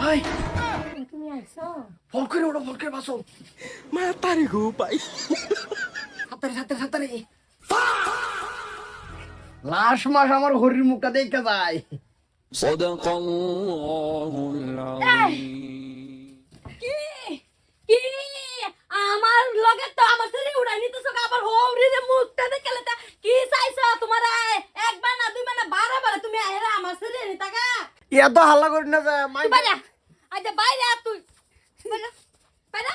High তুমি আইছো ফল করে ওটা ফল করে বাসো মাতারি গো পাই সাতারে সাতারে সাতারে লাশ মাস আমার হরির মুখটা দেখতে যায় সাদাকাল্লাহুল আযীম কি কি আমার লগে তো আমার শরীরে উড়াই নিতেছো আবার হৌরিরে মুখটা দেখলে তা কি চাইছো তোমার একবার না দুইবার না 12 বার তুমি আইরা আমার শরীরে নিতাকা এত হাল্লা করি না যে মাই বাইরা আইতে বাইরে তুই বাইরা বাইরা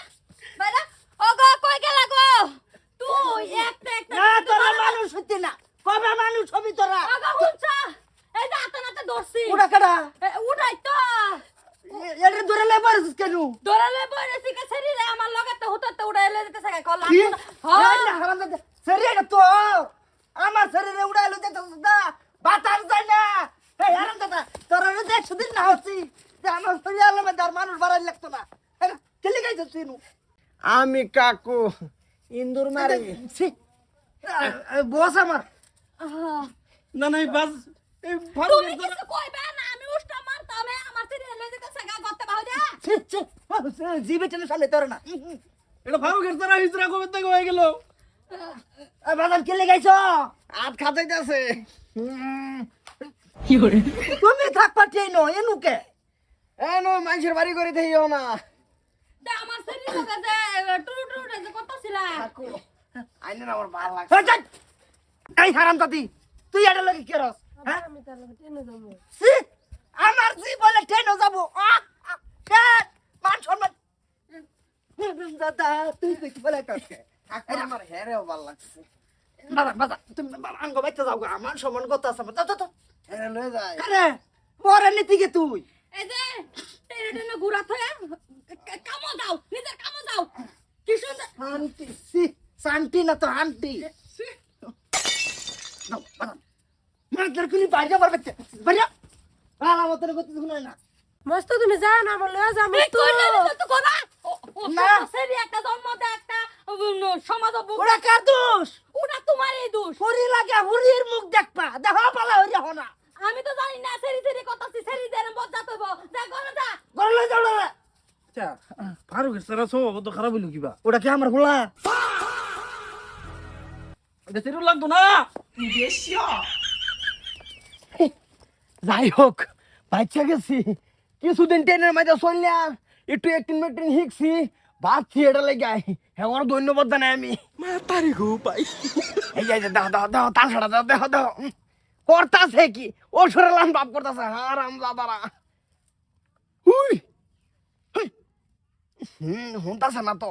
বাইরা ওগো কই গেলা গো তুই একটা একটা না তোরা মানুষ হতে না কবে মানুষ হবি তোরা ওগো হুনছা এই যে হাতে নাতে ধরছি ওটা কেডা উড়াই তো এটা ধরে লেবার কেন দৌড়ালে বইরেছি কে শরীরে আমার লগে তো হতে উড়াইলে যেতে সাকা কল কি হ্যাঁ না হারাম শরীরে তো আমার শরীরে উড়াইলো যেতে না বাতাস যায় না এই হারাম দাদা তোরা তো 100 দিন না হচ্ছি যে আমার শরীরে আলমে দার মানুষ বাড়াই লাগতো না চলে গাইছো চিনু আমি কাকু ইন্দুর মারে বস আমার না না বাস এই ভালো তুমি কিছু কইবে না আমি উষ্টা মারতাম আমার শরীরে লয়ে যেতে সাকা গতে বাহুদা জিবে টেনে সামনে তোর না এটা ভালো গেছে না হিজরা কবে থেকে হয়ে গেল বাদাম কে লাগাইছো আট খাতাইতেছে কি করে তুমি থাক পাঠিয়ে নো এনুকে এনো মানুষের বাড়ি করে দিও না তা আমার শরীরে লগে যে টুরু টুরু যে করতেছিলা কাকু আইনে আমার ভালো লাগছে এই হারাম দাদি তুই এটা লাগে কি রস হ্যাঁ আমি তার লগে টেনে যাবো সি আমার জি বলে ট্রেনও যাবো মান সম্মান দাদা তুই দেখি বলে কাকে আমার হেরেও ভালো লাগছে বাবা বাবা তুমি আঙ্গ বাইতে যাও আমার সম্মান কত আছে তো তো হেরে লয়ে যায় আরে পরে নীতি গে তুই এই যে টেনে টেনে ঘুরা থয়ে কামো যাও নিজের কামো যাও কি সুন্দর শান্তি সি শান্তি না তো আন্টি নাও বাবা মার কুনি বাইরে পারবে বাইরে ভালো মতন করতে শুনে না মস্ত তুমি জান আমার লয়ে যা মস্ত তো কোনা না। না সেরি একটা জন্ম দে একটা সমাজ ওরা কার দোষ ওটা তোমারই দোষ হরি লাগে হরির মুখ দেখবা দেখা পালা হরি হনা আমি তো জানি না সেরি সেরি কথাছি সেরি দেন বজ্জা তইব যা করে যা গরলে যাওড়া আচ্ছা ফারুক সারা সো কত খারাপ হইলো কিবা ওটা কি আমার গোলা এটা সেরু লাগতো না যাই হোক বাচ্চা গেছি কিছুদিন ট্রেনের মাঝে চললা একটু একদিন মেকদিন শিখছি ভাবছি এটা লেগে আমার ধন্যবাদ জানাই আমি মাতারি গো পাই এই যে দাও দাও দাও তালসাটা দাও দাও দাও করতাছে কি ও সরালাম বাপ করতাছে হারাম দাদারা হুই হুনতাছে না তো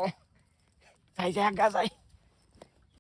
যাই যাই গা যাই